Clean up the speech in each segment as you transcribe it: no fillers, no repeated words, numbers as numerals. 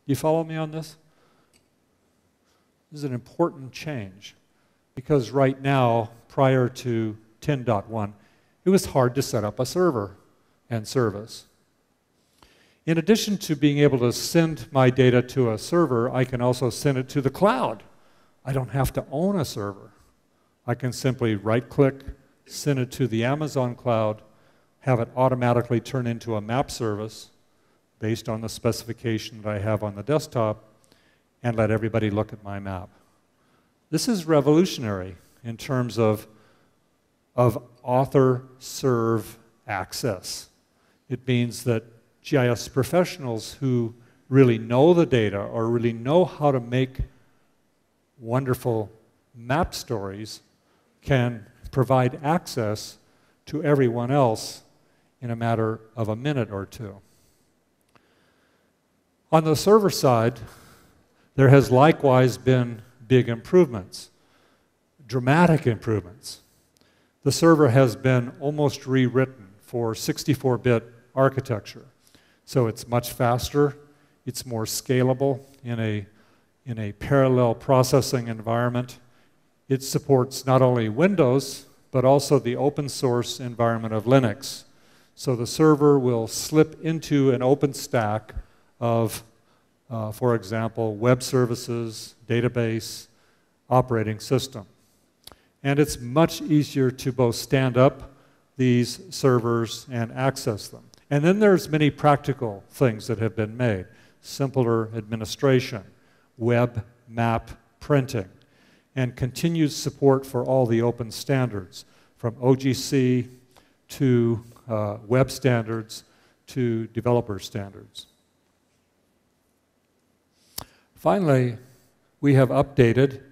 You follow me on this? This is an important change because right now, prior to 10.1, it was hard to set up a server and service. In addition to being able to send my data to a server, I can also send it to the cloud. I don't have to own a server. I can simply right-click, send it to the Amazon cloud, have it automatically turn into a map service based on the specification that I have on the desktop, and let everybody look at my map. This is revolutionary in terms of author-serve access. It means that GIS professionals who really know the data or really know how to make wonderful map stories can provide access to everyone else in a matter of a minute or two. On the server side, there has likewise been big improvements, dramatic improvements. The server has been almost rewritten for 64-bit architecture. So it's much faster, it's more scalable in a parallel processing environment. It supports not only Windows, but also the open source environment of Linux. So the server will slip into an open stack of, for example, web services, database, operating system. And it's much easier to both stand up these servers and access them. And then there's many practical things that have been made. Simpler administration, web map printing, and continued support for all the open standards, from OGC to web standards to developer standards. Finally, we have updated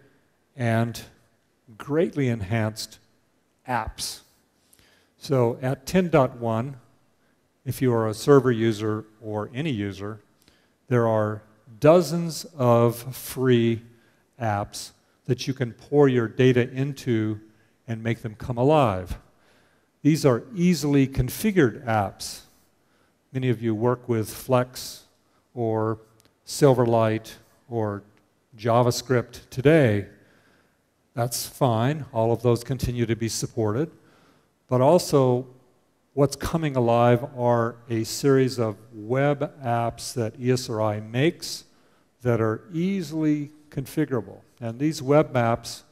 and greatly enhanced apps. So at 10.1, if you are a server user or any user, there are dozens of free apps that you can pour your data into and make them come alive. These are easily configured apps. Many of you work with Flex or Silverlight or JavaScript today. That's fine. All of those continue to be supported. But also, what's coming alive are a series of web apps that ESRI makes that are easily configurable. And these web maps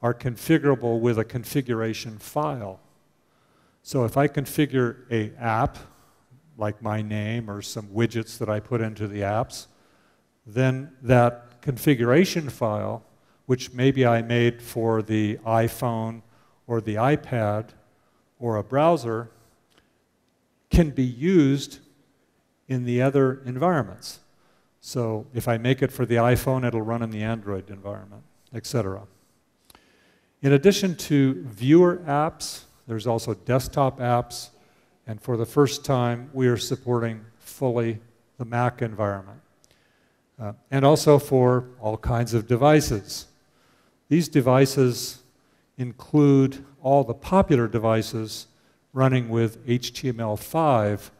are configurable with a configuration file. So if I configure an app, like my name or some widgets that I put into the apps, then that configuration file, which maybe I made for the iPhone or the iPad or a browser, can be used in the other environments. So if I make it for the iPhone, it'll run in the Android environment, etc. In addition to viewer apps, there's also desktop apps, and for the first time, we are supporting fully the Mac environment. And also for all kinds of devices. These devices include all the popular devices running with HTML5,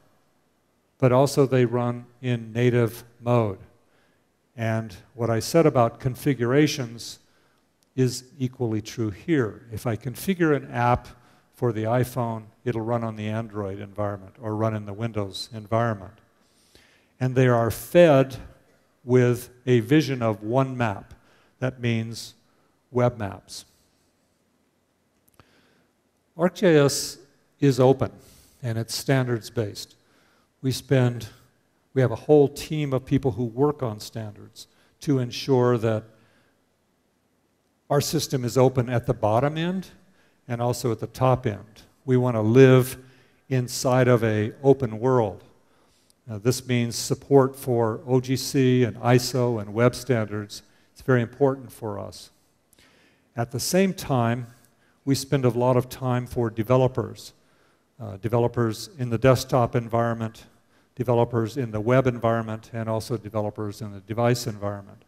but also they run in native mode. And what I said about configurations is equally true here. If I configure an app for the iPhone, it'll run on the Android environment or run in the Windows environment. And they are fed with a vision of one map. That means web maps. ArcGIS is open and it's standards-based. We have a whole team of people who work on standards to ensure that our system is open at the bottom end and also at the top end. We want to live inside of an open world. Now, this means support for OGC and ISO and web standards. It's very important for us. At the same time, we spend a lot of time for developers. Developers in the desktop environment, developers in the web environment, and also developers in the device environment,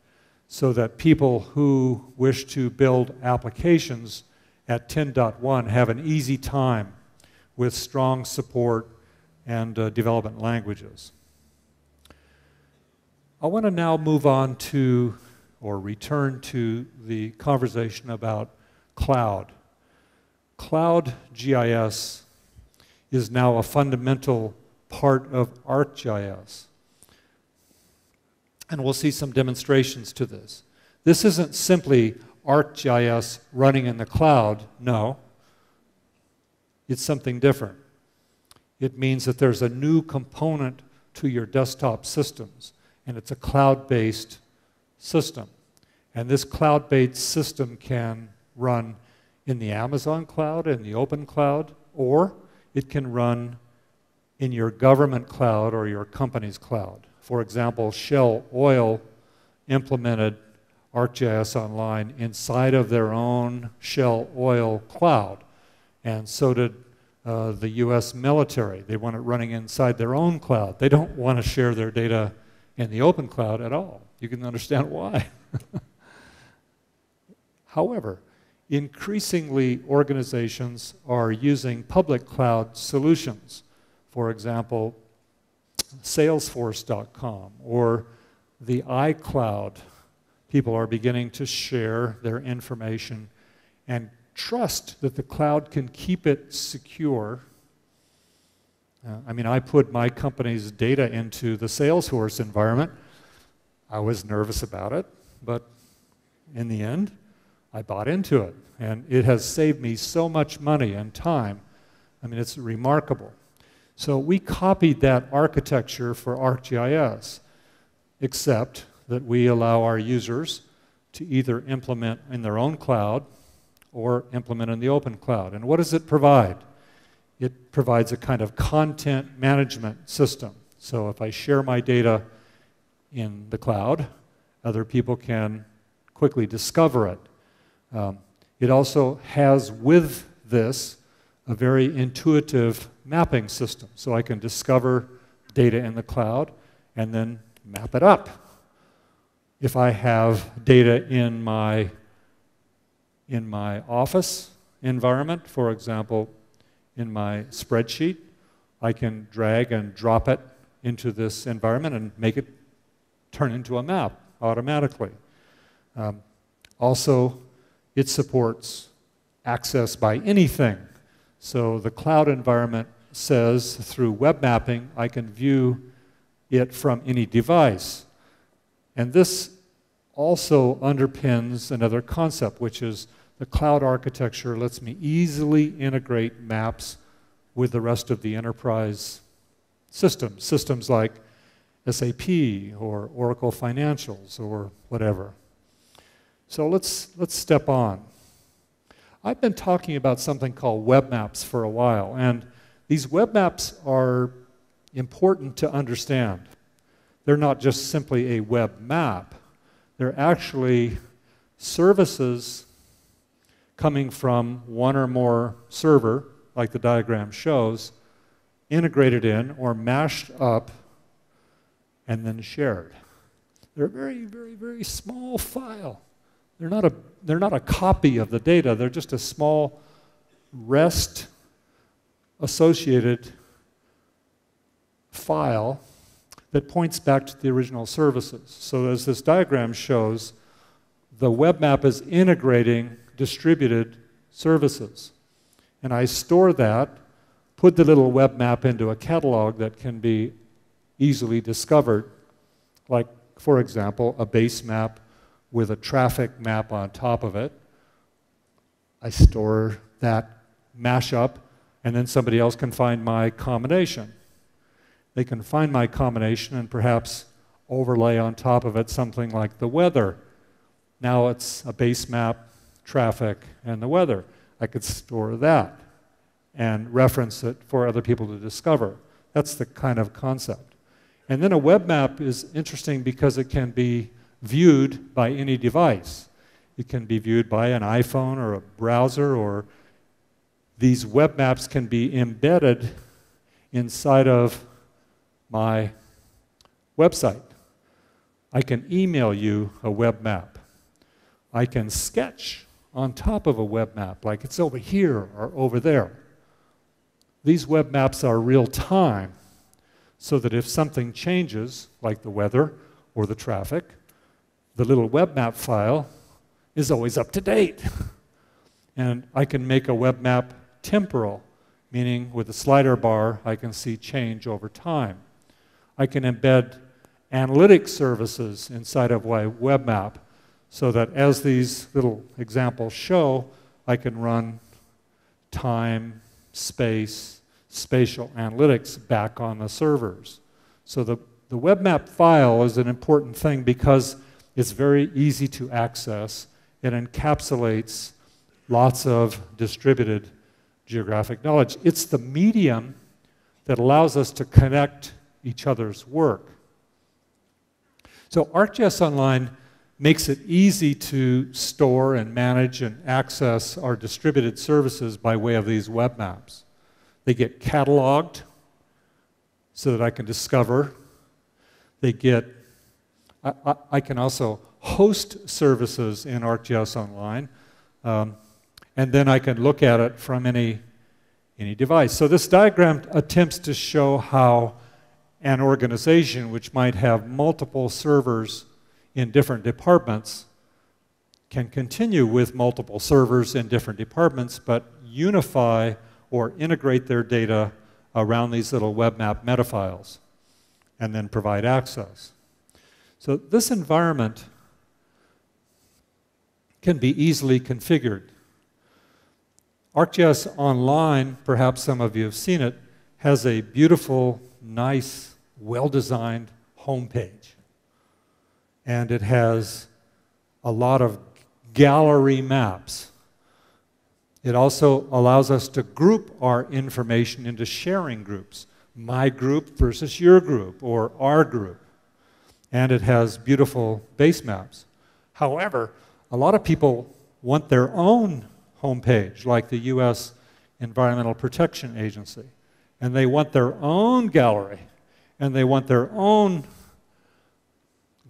so that people who wish to build applications at 10.1 have an easy time with strong support and development languages. I want to now move on to, or return to, the conversation about cloud. Cloud GIS is now a fundamental part of ArcGIS. And we'll see some demonstrations to this. This isn't simply ArcGIS running in the cloud, no. It's something different. It means that there's a new component to your desktop systems, and it's a cloud-based system. And this cloud-based system can run in the Amazon cloud, in the open cloud, or it can run in your government cloud or your company's cloud. For example, Shell Oil implemented ArcGIS Online inside of their own Shell Oil cloud, and so did the US military. They want it running inside their own cloud. They don't want to share their data in the open cloud at all. You can understand why. However, increasingly organizations are using public cloud solutions. For example, Salesforce.com or the iCloud. People are beginning to share their information and trust that the cloud can keep it secure. I mean, I put my company's data into the Salesforce environment. I was nervous about it, but in the end, I bought into it. And it has saved me so much money and time. I mean, it's remarkable. So we copied that architecture for ArcGIS, except that we allow our users to either implement in their own cloud or implement in the open cloud. And what does it provide? It provides a kind of content management system. So if I share my data in the cloud, other people can quickly discover it. It also has with this a very intuitive mapping system. So I can discover data in the cloud and then map it up. If I have data in my office environment, for example, in my spreadsheet, I can drag and drop it into this environment and make it turn into a map automatically. Also, it supports access by anything. So the cloud environment says through web mapping, I can view it from any device. And this also underpins another concept, which is the cloud architecture lets me easily integrate maps with the rest of the enterprise systems. Systems like SAP or Oracle Financials or whatever. So let's step on. I've been talking about something called web maps for a while, and these web maps are important to understand. They're not just simply a web map. They're actually services coming from one or more server, like the diagram shows, integrated in or mashed up and then shared. They're a very, very, very small file. They're not a copy of the data. They're just a small REST associated file that points back to the original services. So as this diagram shows, the web map is integrating distributed services. And I store that, put the little web map into a catalog that can be easily discovered, like, for example, a base map with a traffic map on top of it. I store that mashup, and then somebody else can find my combination. They can find my combination and perhaps overlay on top of it something like the weather. Now it's a base map, traffic, and the weather. I could store that and reference it for other people to discover. That's the kind of concept. And then a web map is interesting because it can be viewed by any device. It can be viewed by an iPhone or a browser, or these web maps can be embedded inside of my website. I can email you a web map. I can sketch on top of a web map, like it's over here or over there. These web maps are real time, so that if something changes, like the weather, or the traffic, the little web map file is always up to date. And I can make a web map temporal, meaning with a slider bar, I can see change over time. I can embed analytic services inside of my web map so that as these little examples show, I can run time, space, spatial analytics back on the servers. So the web map file is an important thing because it's very easy to access. It encapsulates lots of distributed geographic knowledge. It's the medium that allows us to connect each other's work. So ArcGIS Online makes it easy to store and manage and access our distributed services by way of these web maps. They get cataloged so that I can discover. They get, I can also host services in ArcGIS Online, and then I can look at it from any device. So this diagram attempts to show how an organization which might have multiple servers in different departments can continue with multiple servers in different departments, but unify or integrate their data around these little web map metafiles and then provide access. So this environment can be easily configured. ArcGIS Online, perhaps some of you have seen it, has a beautiful, nice, well-designed homepage. And it has a lot of gallery maps. It also allows us to group our information into sharing groups. My group versus your group, or our group. And it has beautiful base maps. However, a lot of people want their own homepage, like the US Environmental Protection Agency. And they want their own gallery. And they want their own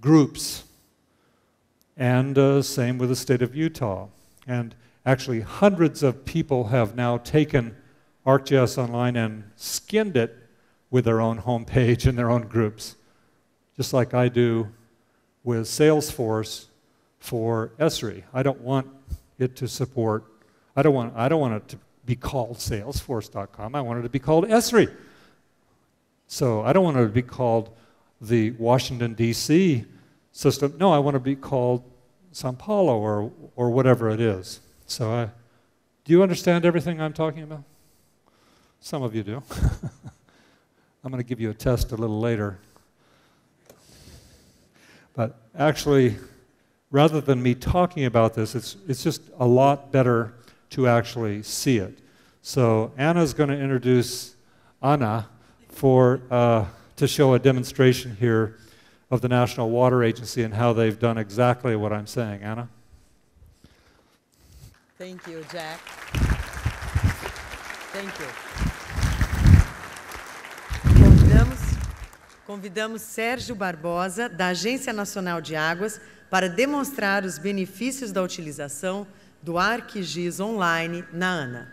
groups. And same with the state of Utah. And actually, hundreds of people have now taken ArcGIS Online and skinned it with their own homepage and their own groups, just like I do with Salesforce for Esri. I don't want it to support, I don't want it to be called Salesforce.com. I want it to be called Esri. So I don't want it to be called the Washington, D.C. system. No, I want to be called Sao Paulo or whatever it is. So do you understand everything I'm talking about? Some of you do. I'm going to give you a test a little later. But actually, rather than me talking about this, it's just a lot better to actually see it. So Anna's going to introduce Anna to show a demonstration here of the National Water Agency and how they've done exactly what I'm saying. Anna? Thank you, Jack. Thank you. Convidamos Sérgio Barbosa, da Agência Nacional de Águas, para demonstrar os benefícios da utilização do ArcGIS Online na ANA.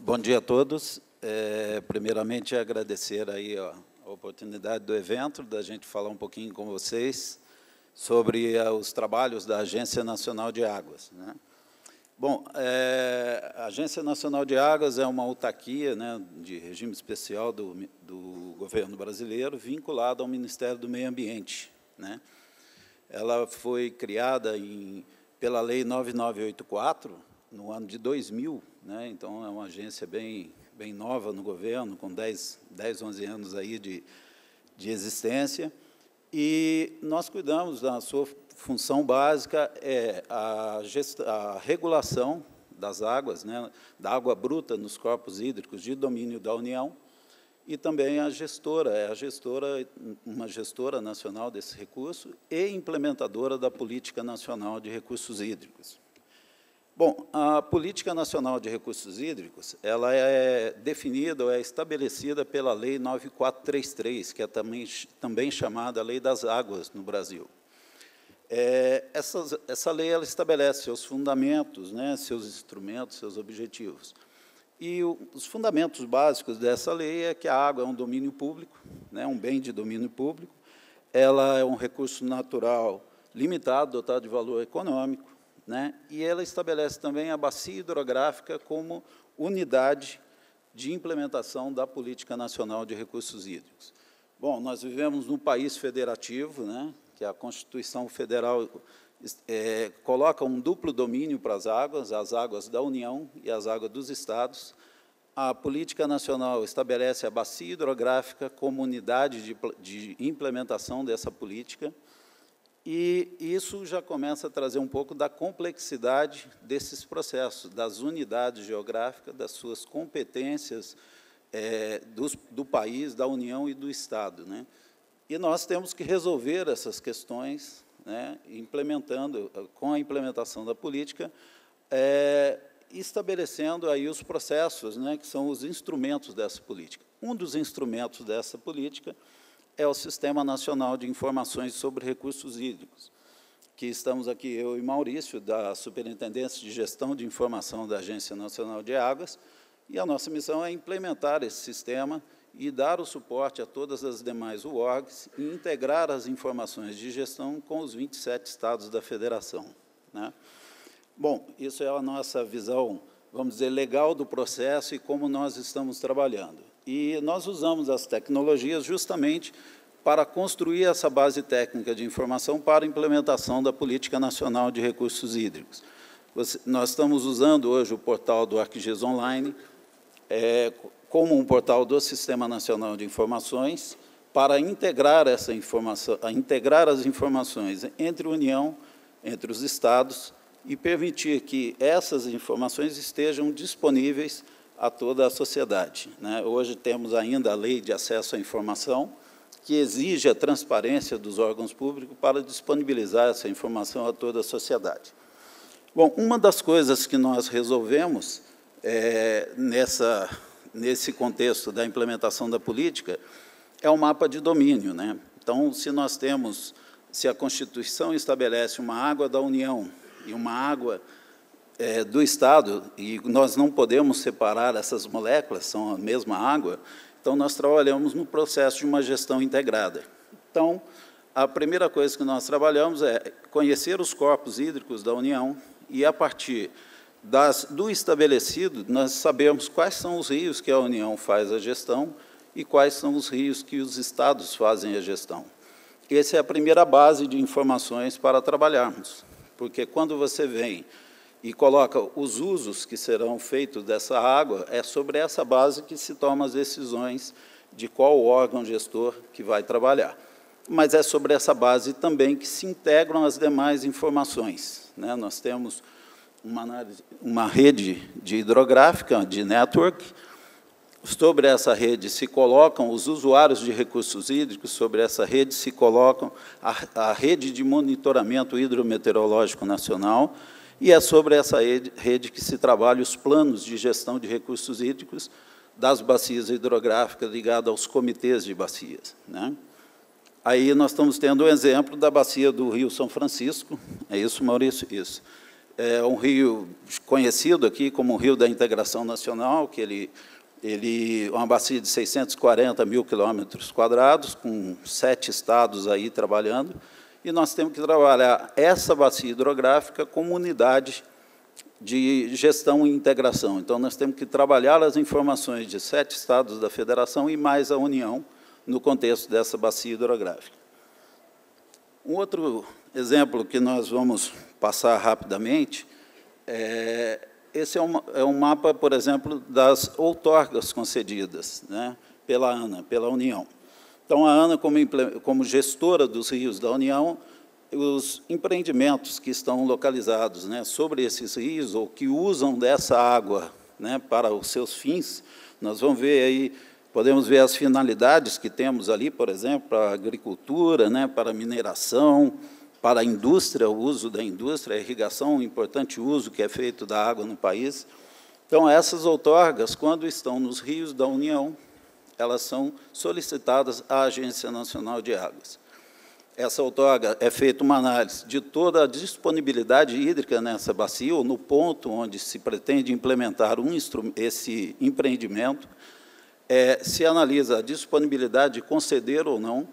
Bom dia a todos. Primeiramente, agradecer aí a oportunidade do evento, da gente falar um pouquinho com vocês sobre os trabalhos da Agência Nacional de Águas, né? Bom, a Agência Nacional de Águas é uma autarquia, né, de regime especial do governo brasileiro, vinculada ao Ministério do Meio Ambiente, né? Ela foi criada pela Lei 9984, no ano de 2000, né? Então, é uma agência bem nova no governo, com 10, 11 anos aí de existência. E nós cuidamos da sua função básica, a regulação das águas, né, da água bruta nos corpos hídricos de domínio da União, e também uma gestora nacional desse recurso e implementadora da Política Nacional de Recursos Hídricos. Bom, a Política Nacional de Recursos Hídricos, ela é definida ou é estabelecida pela Lei 9433, que é também chamada Lei das Águas no Brasil. Essa lei ela estabelece seus fundamentos, né, seus instrumentos, seus objetivos. E os fundamentos básicos dessa lei é que a água é um domínio público, né, um bem de domínio público, ela é um recurso natural limitado, dotado de valor econômico, né, e ela estabelece também a bacia hidrográfica como unidade de implementação da Política Nacional de Recursos Hídricos. Bom, nós vivemos num país federativo, né, que a Constituição Federal coloca um duplo domínio para as águas da União e as águas dos estados. A Política Nacional estabelece a bacia hidrográfica como unidade de implementação dessa política, e isso já começa a trazer um pouco da complexidade desses processos, das unidades geográficas, das suas competências do país, da União e do Estado, né? E nós temos que resolver essas questões, né, com a implementação da política, estabelecendo aí os processos, né, que são os instrumentos dessa política. Um dos instrumentos dessa política é o Sistema Nacional de Informações sobre Recursos Hídricos, que estamos aqui, eu e Maurício, da Superintendência de Gestão de Informação da Agência Nacional de Águas, e a nossa missão é implementar esse sistema e dar o suporte a todas as demais UOGs e integrar as informações de gestão com os 27 estados da federação, né? Bom, isso é a nossa visão, vamos dizer, legal do processo e como nós estamos trabalhando. E nós usamos as tecnologias justamente para construir essa base técnica de informação para a implementação da Política Nacional de Recursos Hídricos. Nós estamos usando hoje o portal do ArcGIS Online, como um portal do Sistema Nacional de Informações, para integrar essa informação, integrar as informações entre a União, entre os estados, e permitir que essas informações estejam disponíveis a toda a sociedade, né? Hoje temos ainda a Lei de Acesso à Informação, que exige a transparência dos órgãos públicos para disponibilizar essa informação a toda a sociedade. Bom, uma das coisas que nós resolvemos nesse contexto da implementação da política, é o mapa de domínio, né? Então, se a Constituição estabelece uma água da União e uma água do Estado, e nós não podemos separar essas moléculas, são a mesma água, então nós trabalhamos no processo de uma gestão integrada. Então, a primeira coisa que nós trabalhamos é conhecer os corpos hídricos da União e, a partir do estabelecido, nós sabemos quais são os rios que a União faz a gestão e quais são os rios que os estados fazem a gestão. Essa é a primeira base de informações para trabalharmos, porque quando você vem e coloca os usos que serão feitos dessa água, é sobre essa base que se tomam as decisões de qual órgão gestor que vai trabalhar. Mas é sobre essa base também que se integram as demais informações, né? Nós temos uma rede de hidrográfica, de network. Sobre essa rede se colocam os usuários de recursos hídricos, sobre essa rede se colocam a rede de monitoramento hidrometeorológico nacional, e é sobre essa rede que se trabalha os planos de gestão de recursos hídricos das bacias hidrográficas ligadas aos comitês de bacias, né? Aí nós estamos tendo um exemplo da bacia do Rio São Francisco, é isso, Maurício? Isso. É um rio conhecido aqui como o Rio da Integração Nacional, que ele uma bacia de 640 mil quilômetros quadrados, com 7 estados aí trabalhando, e nós temos que trabalhar essa bacia hidrográfica como unidade de gestão e integração. Então, nós temos que trabalhar as informações de 7 estados da federação e mais a União no contexto dessa bacia hidrográfica. Um outro exemplo que nós vamos passar rapidamente esse é um mapa, por exemplo, das outorgas concedidas, né, pela ANA, pela União. Então, a ANA, como gestora dos rios da União, os empreendimentos que estão localizados, né, sobre esses rios, ou que usam dessa água, né, para os seus fins, nós vamos ver aí, podemos ver as finalidades que temos ali, por exemplo, para a agricultura, né, para a mineração, para a indústria, o uso da indústria, a irrigação, um importante uso que é feito da água no país. Então, essas outorgas, quando estão nos rios da União, elas são solicitadas à Agência Nacional de Águas. essa outorga é feita uma análise de toda a disponibilidade hídrica nessa bacia, ou no ponto onde se pretende implementar esse empreendimento. Se analisa a disponibilidade de conceder ou não,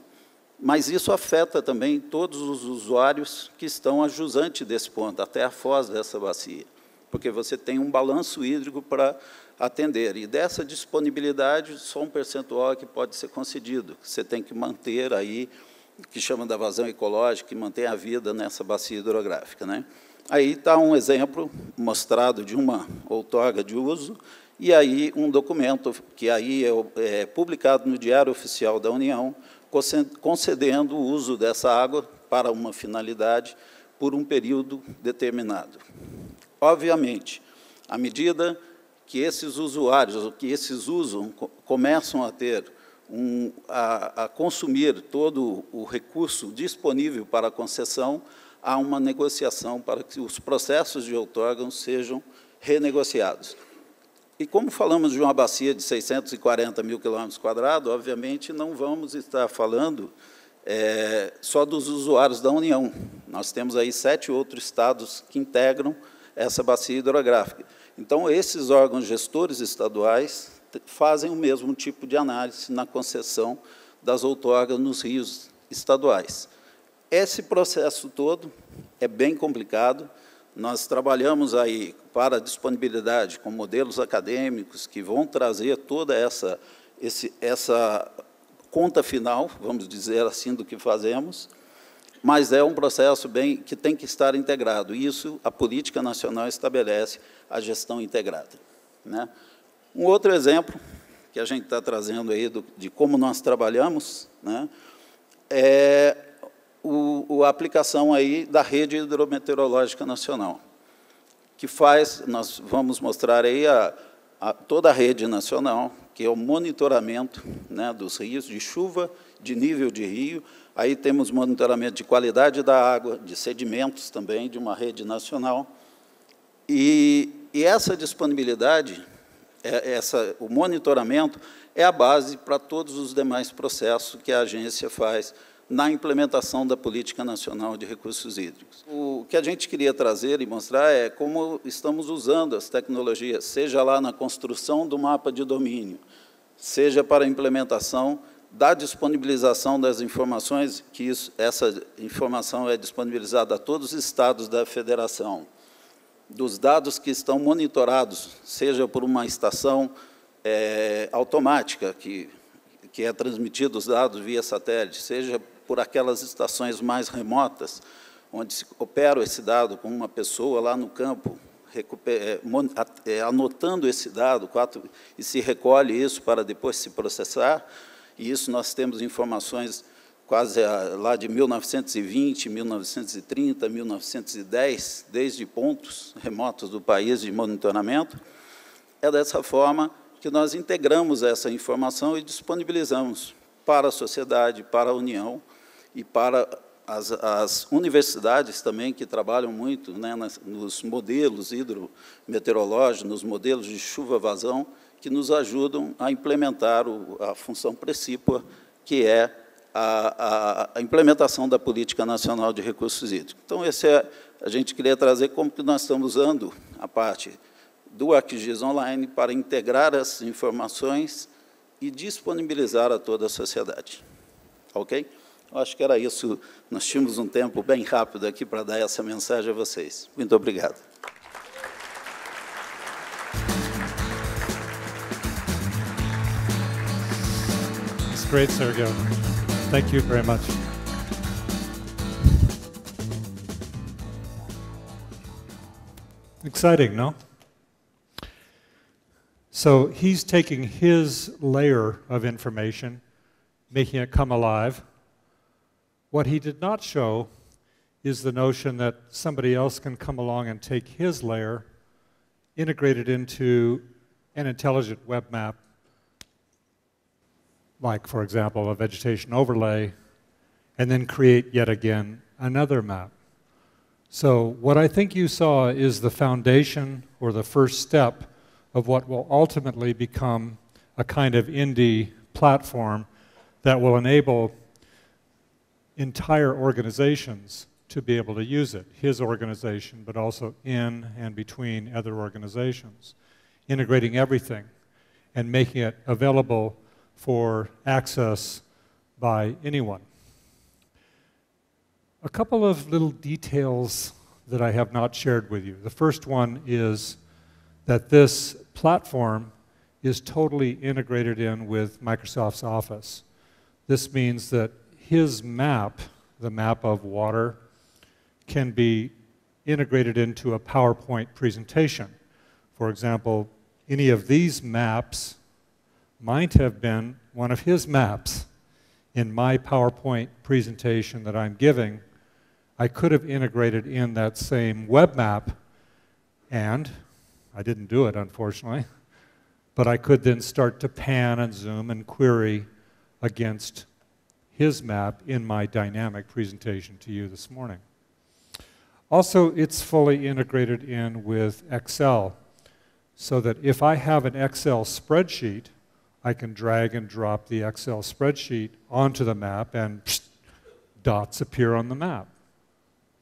mas isso afeta também todos os usuários que estão a jusante desse ponto, até a foz dessa bacia, porque você tem um balanço hídrico para atender, e dessa disponibilidade, só um percentual que pode ser concedido. Você tem que manter aí, que chama da vazão ecológica, que mantém a vida nessa bacia hidrográfica, né? Aí está um exemplo mostrado de uma outorga de uso, e aí um documento que aí é publicado no Diário Oficial da União, concedendo o uso dessa água para uma finalidade por um período determinado. Obviamente, à medida que esses usuários, que esses usam, começam a ter a consumir todo o recurso disponível para a concessão, há uma negociação para que os processos de outorga sejam renegociados. E como falamos de uma bacia de 640 mil quilômetros quadrados, obviamente não vamos estar falando só dos usuários da União. Nós temos aí 7 outros estados que integram essa bacia hidrográfica. Então, esses órgãos gestores estaduais fazem o mesmo tipo de análise na concessão das outorgas nos rios estaduais. Esse processo todo é bem complicado. Nós trabalhamos aí para a disponibilidade com modelos acadêmicos que vão trazer toda essa conta final, vamos dizer assim, do que fazemos, mas é um processo que tem que estar integrado. Isso a política nacional estabelece a gestão integrada, né? Um outro exemplo que a gente está trazendo aí de como nós trabalhamos, né, é a aplicação aí da Rede Hidrometeorológica Nacional, que nós vamos mostrar aí toda a rede nacional, que é o monitoramento, né, dos rios, de chuva, de nível de rio. Aí temos monitoramento de qualidade da água, de sedimentos também, de uma rede nacional. E essa disponibilidade, o monitoramento, é a base para todos os demais processos que a agência faz na implementação da Política Nacional de Recursos Hídricos. O que a gente queria trazer e mostrar é como estamos usando as tecnologias, seja lá na construção do mapa de domínio, seja para a implementação da disponibilização das informações, que essa informação é disponibilizada a todos os estados da federação, dos dados que estão monitorados, seja por uma estação automática, que é transmitido os dados via satélite, seja por aquelas estações mais remotas, onde se opera esse dado com uma pessoa lá no campo, anotando esse dado, e se recolhe isso para depois se processar. E isso nós temos informações quase lá de 1920, 1930, 1910, desde pontos remotos do país de monitoramento. É dessa forma que nós integramos essa informação e disponibilizamos para a sociedade, para a União e para as universidades também, que trabalham muito, né, nos modelos hidrometeorológicos, nos modelos de chuva-vazão, que nos ajudam a implementar a função precípua, que é a implementação da Política Nacional de Recursos Hídricos. Então, a gente queria trazer como que nós estamos usando a parte do ArcGIS Online para integrar essas informações e disponibilizar a toda a sociedade. Ok? Eu acho que era isso. Nós tínhamos um tempo bem rápido aqui para dar essa mensagem a vocês. Muito obrigado. It's great, Sergio. Thank you very much. Exciting, no? So he's taking his layer of information, making it come alive. What he did not show is the notion that somebody else can come along and take his layer, integrate it into an intelligent web map, like, for example, a vegetation overlay, and then create yet again another map. So what I think you saw is the foundation or the first step of what will ultimately become a kind of indie platform that will enable entire organizations to be able to use it, his organization, but also in and between other organizations, integrating everything and making it available for access by anyone. A couple of little details that I have not shared with you. The first one is that this platform is totally integrated in with Microsoft's Office. This means that his map, the map of water, can be integrated into a PowerPoint presentation. For example, any of these maps might have been one of his maps. In my PowerPoint presentation that I'm giving, I could have integrated in that same web map, and I didn't do it, unfortunately, but I could then start to pan and zoom and query against his map in my dynamic presentation to you this morning. Also, it's fully integrated in with Excel, so that if I have an Excel spreadsheet, I can drag and drop the Excel spreadsheet onto the map and dots appear on the map.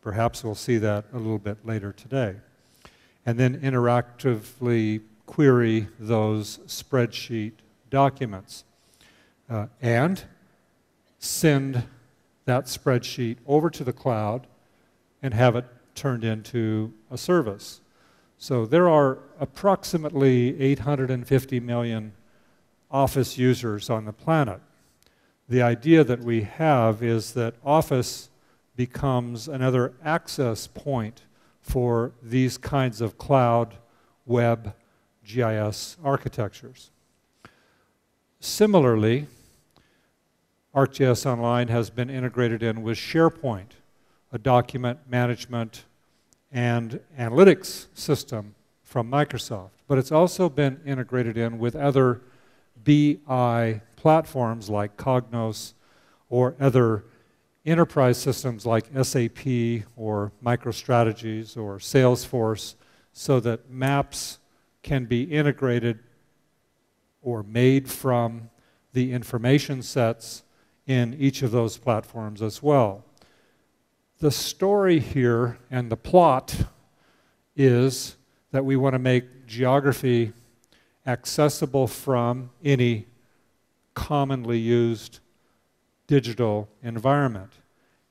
Perhaps we'll see that a little bit later today. And then interactively query those spreadsheet documents and send that spreadsheet over to the cloud and have it turned into a service. So there are approximately 850 million Office users on the planet. The idea that we have is that Office becomes another access point for these kinds of cloud, web, GIS architectures. Similarly, ArcGIS Online has been integrated in with SharePoint, a document management and analytics system from Microsoft. But it's also been integrated in with other BI platforms like Cognos or other enterprise systems like SAP or MicroStrategies or Salesforce, so that maps can be integrated or made from the information sets in each of those platforms as well. The story here and the plot is that we want to make geography accessible from any commonly used digital environment,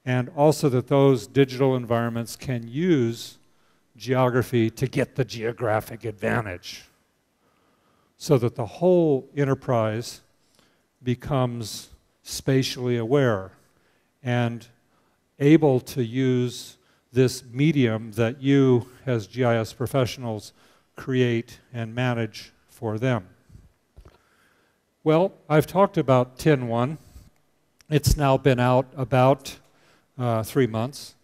and also that those digital environments can use geography to get the geographic advantage, so that the whole enterprise becomes spatially aware and able to use this medium that you as GIS professionals create and manage for them. Well, I've talked about TIN1. It's now been out about 3 months.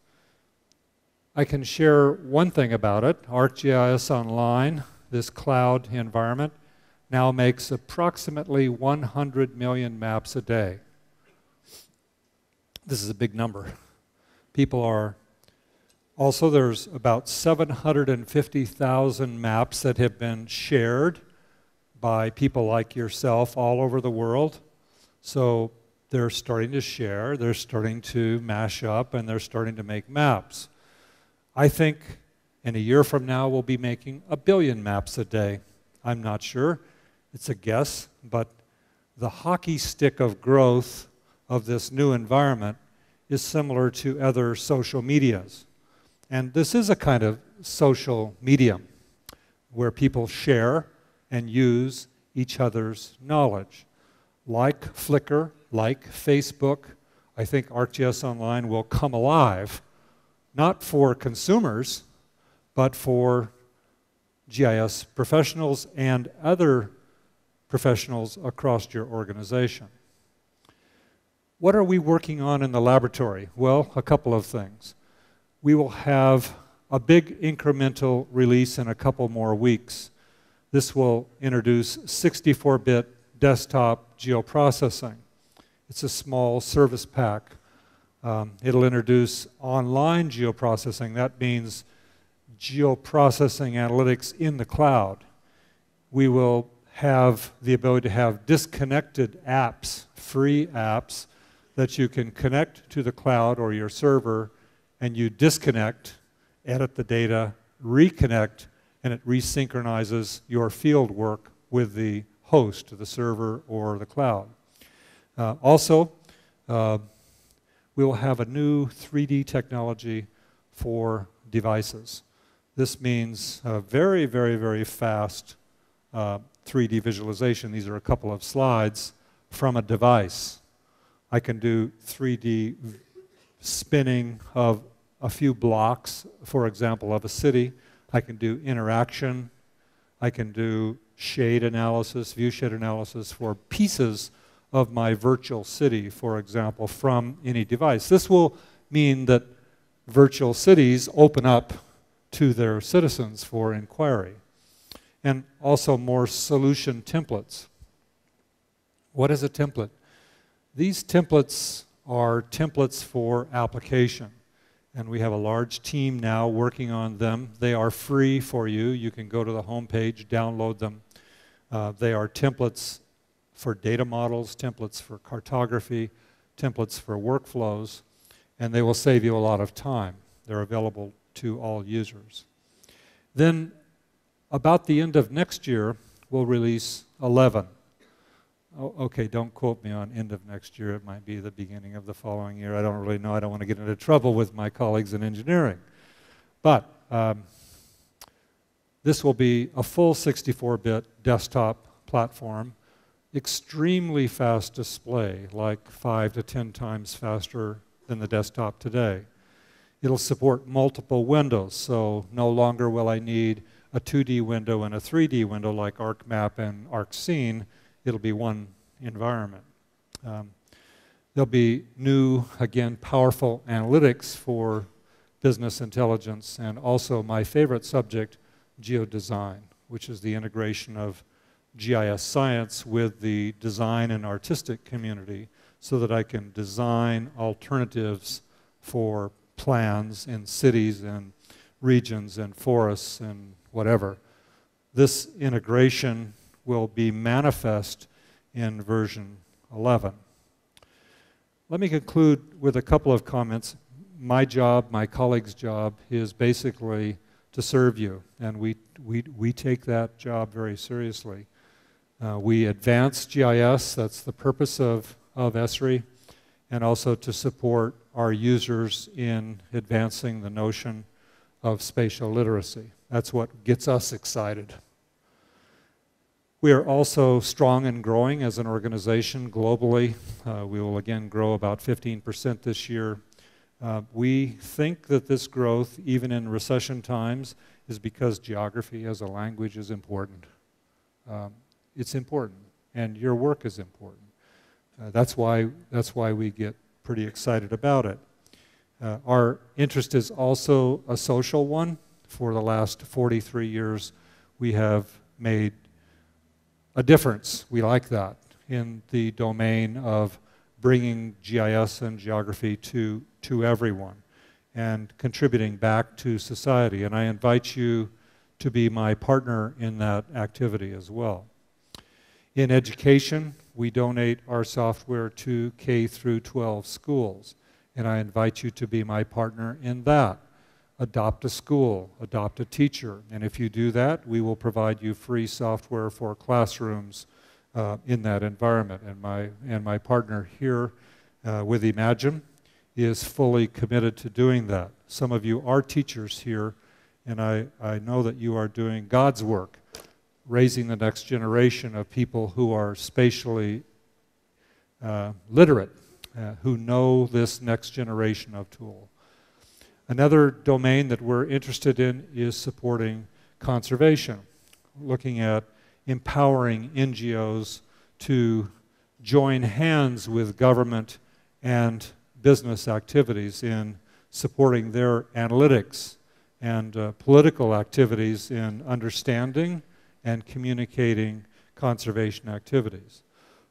I can share one thing about it. ArcGIS Online, this cloud environment, now makes approximately 100 million maps a day. This is a big number. People are also, there's about 750,000 maps that have been shared by people like yourself all over the world. So they're starting to share, they're starting to mash up, and they're starting to make maps. I think in a year from now we'll be making 1 billion maps a day. I'm not sure, it's a guess, but the hockey stick of growth of this new environment is similar to other social medias. And this is a kind of social medium where people share and use each other's knowledge. Like Flickr, like Facebook, I think ArcGIS Online will come alive, not for consumers, but for GIS professionals and other professionals across your organization. What are we working on in the laboratory? Well, a couple of things. We will have a big incremental release in a couple more weeks. This will introduce 64-bit desktop geoprocessing. It's a small service pack. It'll introduce online geoprocessing. That means geoprocessing analytics in the cloud. We will have the ability to have disconnected apps, free apps, that you can connect to the cloud or your server, and you disconnect, edit the data, reconnect, and it resynchronizes your field work with the host, the server, or the cloud. Also, we will have a new 3D technology for devices. This means very, very, very fast 3D visualization. These are a couple of slides from a device. I can do 3D spinning of a few blocks, for example, of a city. I can do interaction. I can do shade analysis, view shed analysis for pieces of my virtual city, for example, from any device. This will mean that virtual cities open up to their citizens for inquiry. And also more solution templates. What is a template? These templates are templates for application. And we have a large team now working on them. They are free for you. You can go to the home page, download them. They are templates for data models, templates for cartography, templates for workflows, and they will save you a lot of time. They're available to all users. Then, about the end of next year, we'll release 11. Oh, okay, don't quote me on end of next year. It might be the beginning of the following year. I don't really know. I don't want to get into trouble with my colleagues in engineering. But this will be a full 64-bit desktop platform, extremely fast display, like 5 to 10 times faster than the desktop today. It'll support multiple windows, so no longer will I need a 2D window and a 3D window like ArcMap and ArcScene. It'll be one environment. There'll be new, again, powerful analytics for business intelligence, and also my favorite subject, geodesign, which is the integration of GIS science with the design and artistic community so that I can design alternatives for plans in cities and regions and forests and whatever. This integration will be manifest in version 11. Let me conclude with a couple of comments. My job, my colleague's job, is basically to serve you, and we take that job very seriously. We advance GIS, that's the purpose of Esri, and also to support our users in advancing the notion of spatial literacy. That's what gets us excited. We are also strong and growing as an organization globally. We will again grow about 15% this year. We think that this growth, even in recession times, is because geography as a language is important. It's important, and your work is important. That's why we get pretty excited about it. Our interest is also a social one. For the last 43 years, we have made a difference, we like that, in the domain of bringing GIS and geography to everyone and contributing back to society. And I invite you to be my partner in that activity as well. In education, we donate our software to K through 12 schools, and I invite you to be my partner in that. Adopt a school, adopt a teacher, and if you do that, we will provide you free software for classrooms in that environment. And my partner here with Imagine is fully committed to doing that. Some of you are teachers here, and I know that you are doing God's work, raising the next generation of people who are spatially literate, who know this next generation of tool. Another domain that we're interested in is supporting conservation, looking at empowering NGOs to join hands with government and business activities in supporting their analytics and political activities in understanding and communicating conservation activities.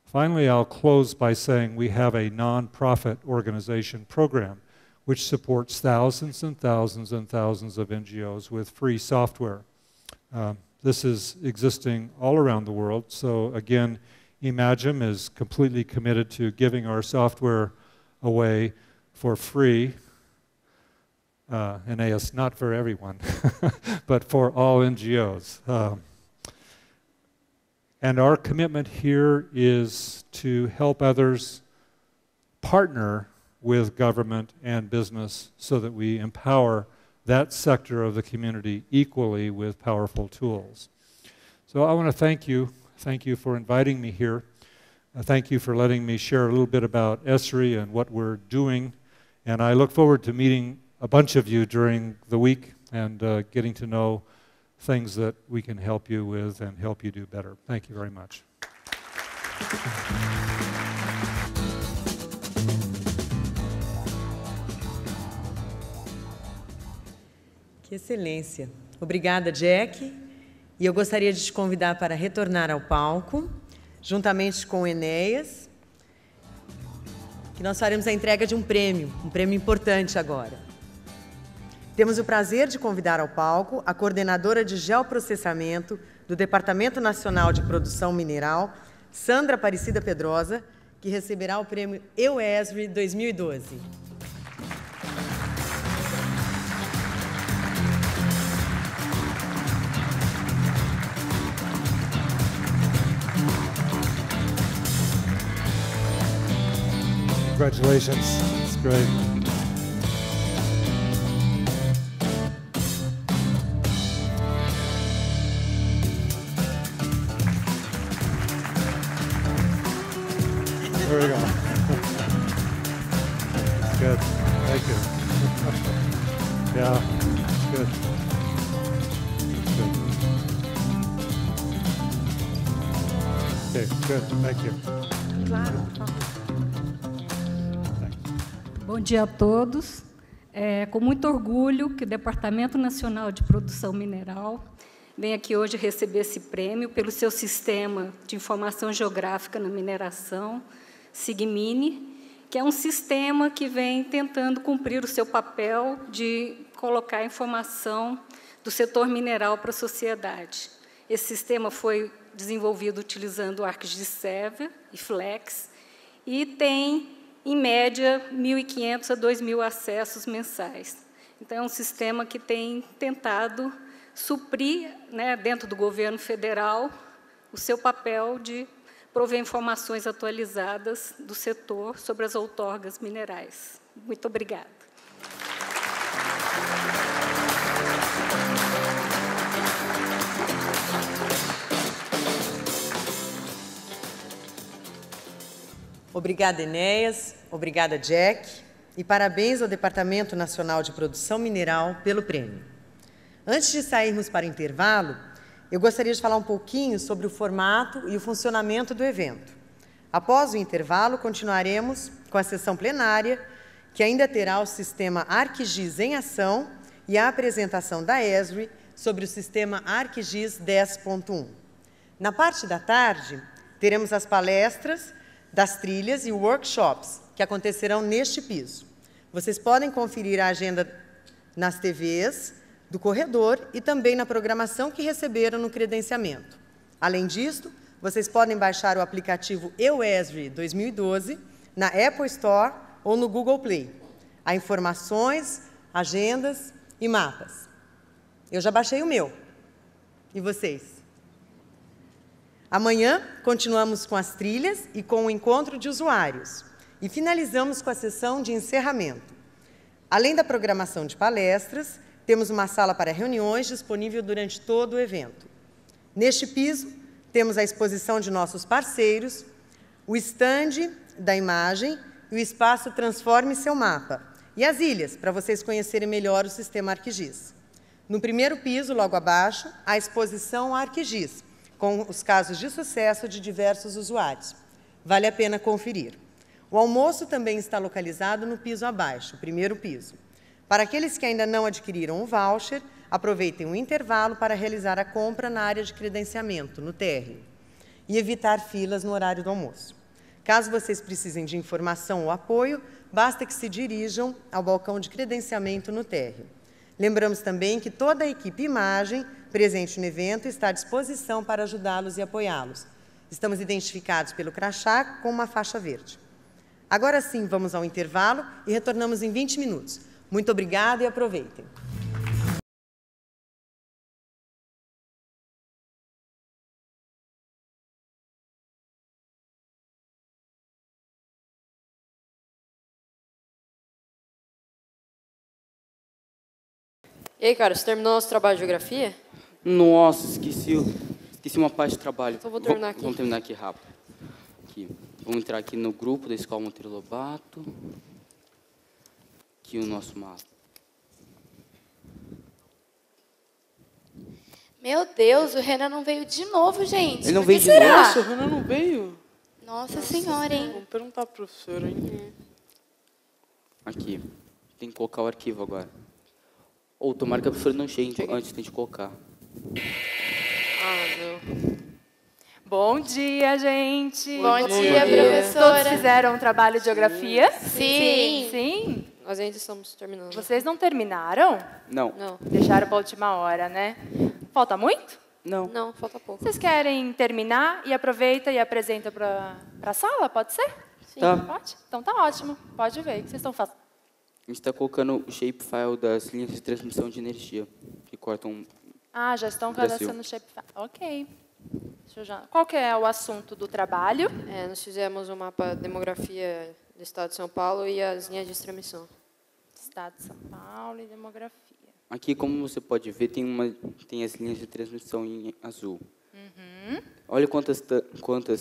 Finally, I'll close by saying we have a nonprofit organization program which supports thousands and thousands and thousands of NGOs with free software. This is existing all around the world, so again, Imagine is completely committed to giving our software away for free. Eneas, not for everyone, but for all NGOs. And our commitment here is to help others partner with government and business so that we empower that sector of the community equally with powerful tools. So I want to thank you. Thank you for inviting me here. Thank you for letting me share a little bit about ESRI and what we're doing. And I look forward to meeting a bunch of you during the week and getting to know things that we can help you with and help you do better. Thank you very much. Que excelência. Obrigada, Jack. E eu gostaria de te convidar para retornar ao palco, juntamente com o Eneas, que nós faremos a entrega de um prêmio importante agora. Temos o prazer de convidar ao palco a coordenadora de geoprocessamento do Departamento Nacional de Produção Mineral, Sandra Aparecida Pedrosa, que receberá o prêmio EUESRI 2012. Congratulations. It's great. There we go. It's good. Thank you. Yeah, it's good. It's good. Okay, good. Thank you. Claro, por favor. Bom dia a todos. É com muito orgulho que o Departamento Nacional de Produção Mineral vem aqui hoje receber esse prêmio pelo seu sistema de informação geográfica na mineração, SIGMINI, que é um sistema que vem tentando cumprir o seu papel de colocar a informação do setor mineral para a sociedade. Esse sistema foi desenvolvido utilizando o ArcGIS Server e Flex e tem, em média, 1.500 a 2.000 acessos mensais. Então, é um sistema que tem tentado suprir, né, dentro do governo federal, o seu papel de prover informações atualizadas do setor sobre as outorgas minerais. Muito obrigada. Obrigada, Eneas. Obrigada, Jack. E parabéns ao Departamento Nacional de Produção Mineral pelo prêmio. Antes de sairmos para o intervalo, eu gostaria de falar um pouquinho sobre o formato e o funcionamento do evento. Após o intervalo, continuaremos com a sessão plenária, que ainda terá o sistema ArcGIS em ação e a apresentação da ESRI sobre o sistema ArcGIS 10.1. Na parte da tarde, teremos as palestras das trilhas e workshops que acontecerão neste piso. Vocês podem conferir a agenda nas TVs do corredor e também na programação que receberam no credenciamento. Além disso, vocês podem baixar o aplicativo EUESRI 2012 na Apple Store ou no Google Play. Há informações, agendas e mapas. Eu já baixei o meu. E vocês? Amanhã, continuamos com as trilhas e com o encontro de usuários. E finalizamos com a sessão de encerramento. Além da programação de palestras, temos uma sala para reuniões disponível durante todo o evento. Neste piso, temos a exposição de nossos parceiros, o estande da imagem e o espaço Transforme Seu Mapa, e as ilhas, para vocês conhecerem melhor o sistema ArcGIS. No primeiro piso, logo abaixo, a exposição ArcGIS, com os casos de sucesso de diversos usuários. Vale a pena conferir. O almoço também está localizado no piso abaixo, o primeiro piso. Para aqueles que ainda não adquiriram o voucher, aproveitem o intervalo para realizar a compra na área de credenciamento, no térreo, e evitar filas no horário do almoço. Caso vocês precisem de informação ou apoio, basta que se dirijam ao balcão de credenciamento no térreo. Lembramos também que toda a equipe Imagem presente no evento está à disposição para ajudá-los e apoiá-los. Estamos identificados pelo crachá com uma faixa verde. Agora sim, vamos ao intervalo e retornamos em 20 minutos. Muito obrigada e aproveitem. E aí, cara, você terminou nosso trabalho de geografia? Nossa, esqueci uma parte do trabalho. Então vou terminar aqui. Vamos terminar aqui rápido. Aqui. Vamos entrar aqui no grupo da Escola Monteiro Lobato. Aqui o nosso mapa. Meu Deus, o Renan não veio de novo, gente. Ele não Por veio que de será? novo? Nossa, o Renan não veio? Nossa senhora, hein? Vamos perguntar para o professor, hein? Aqui. Tem que colocar o arquivo agora. Ou tomara que a professora não chegue antes de colocar. Ah, não. Bom dia, gente. Bom dia, Todos professora. fizeram um trabalho de geografia? Sim. Sim? Nós ainda estamos terminando. Vocês não terminaram? Não. Não, Deixaram para a última hora, né? Falta muito? Não. não, falta pouco. Vocês querem terminar e aproveita e apresenta para a sala? Pode ser? Sim. Tá. Pode? Então tá ótimo. Pode ver. O que vocês estão fazendo? A gente está colocando o shapefile das linhas de transmissão de energia, que cortam... Ah, já estão Brasil. cadastrando o shapefile. Ok. Deixa eu já... Qual que é o assunto do trabalho? Nós fizemos um mapa de demografia do estado de São Paulo e as linhas de transmissão. Estado de São Paulo e demografia. Aqui, como você pode ver, tem as linhas de transmissão em azul. Olha quantas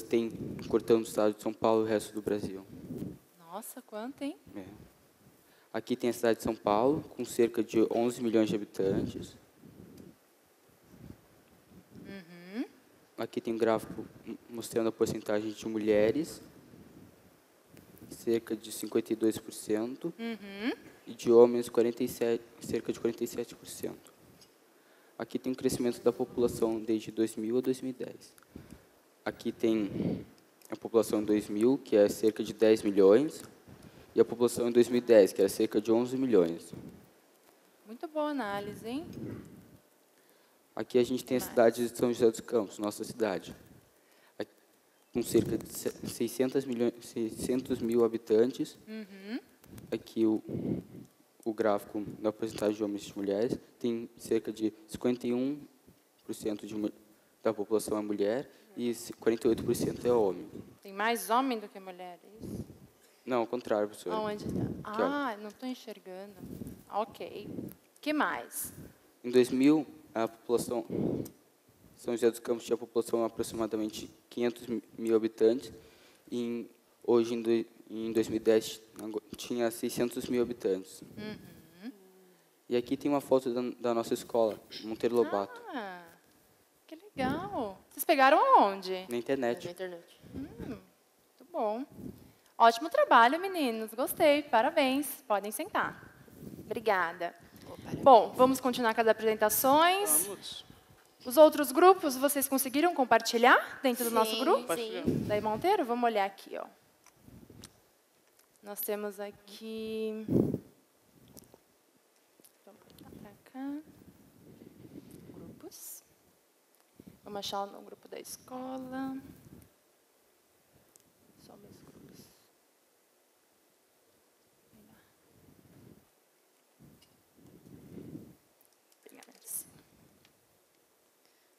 tem cortando o estado de São Paulo e o resto do Brasil. Nossa, quanto, hein? É. Aqui tem a cidade de São Paulo, com cerca de 11 milhões de habitantes. Aqui tem um gráfico mostrando a porcentagem de mulheres, cerca de 52%, e de homens, cerca de 47%. Aqui tem um crescimento da população desde 2000 a 2010. Aqui tem a população em 2000, que é cerca de 10 milhões, e a população em 2010, que era cerca de 11 milhões. Muito boa análise, hein? Aqui a gente tem a cidade de São José dos Campos, nossa cidade, com cerca de 600 mil habitantes. Aqui o gráfico da porcentagem de homens e de mulheres tem cerca de 51% da população é mulher e 48% é homem. Tem mais homem do que mulher, é isso? Não, ao contrário, professora. Aonde está? Aqui, ó. Ah, não estou enxergando. Ok. Que mais? Em 2000, a população... São José dos Campos tinha a população de aproximadamente 500 mil habitantes. E hoje, em 2010, tinha 600 mil habitantes. E aqui tem uma foto da nossa escola, Monteiro Lobato, Ah, que legal. Vocês pegaram aonde? na internet. Na internet. Muito bom. Ótimo trabalho, meninos. Gostei. Parabéns. Podem sentar. Obrigada. Bom, vamos continuar com as apresentações. Vamos. Os outros grupos, vocês conseguiram compartilhar dentro do nosso grupo? Sim. Daí, Monteiro, vamos olhar aqui, ó. Nós temos aqui... Vamos para cá. Grupos. Vamos achar no grupo da escola. Só meus grupos.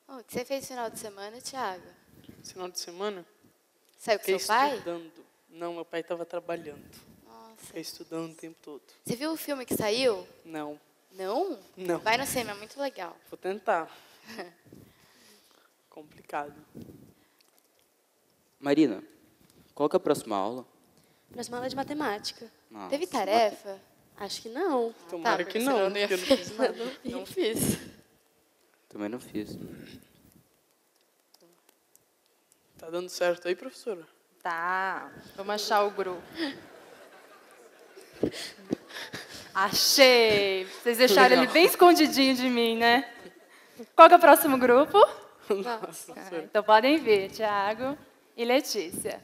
O que você fez no final de semana, Thiago? Final de semana, Saiu com fiquei seu pai? estudando. Não, meu pai estava trabalhando. Nossa. Fiquei estudando o tempo todo. Você viu o filme que saiu? Não, Não? não. Vai no cinema, é muito legal. Vou tentar. Complicado. Marina, qual que é a próxima aula? Próxima aula de matemática. Nossa, Teve tarefa? Acho que não. Tomara Tá, que porque senão não, eu não ia porque eu não fiz fazer. nada. Não fiz. Também não fiz. Tá dando certo aí, professora? Tá. Vamos achar o grupo. Achei! Vocês deixaram ele bem escondidinho de mim, né? Qual que é o próximo grupo? Nossa, professora. Então podem ver, Thiago e Letícia.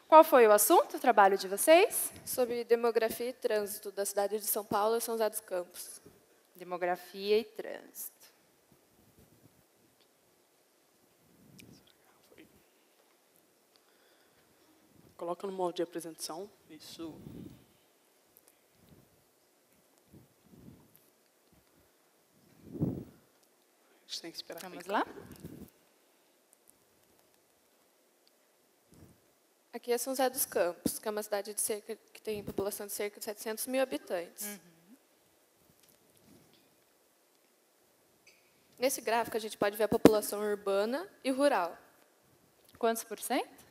Qual foi o assunto, o trabalho de vocês? Sobre demografia e trânsito da cidade de São Paulo e São José dos Campos. Demografia e trânsito. Coloca no molde de apresentação. Isso. A gente tem que esperar. Vamos lá? Aqui é São José dos Campos, que é uma cidade que tem população de cerca de 700 mil habitantes. Nesse gráfico, a gente pode ver a população urbana e rural. Quantos por cento?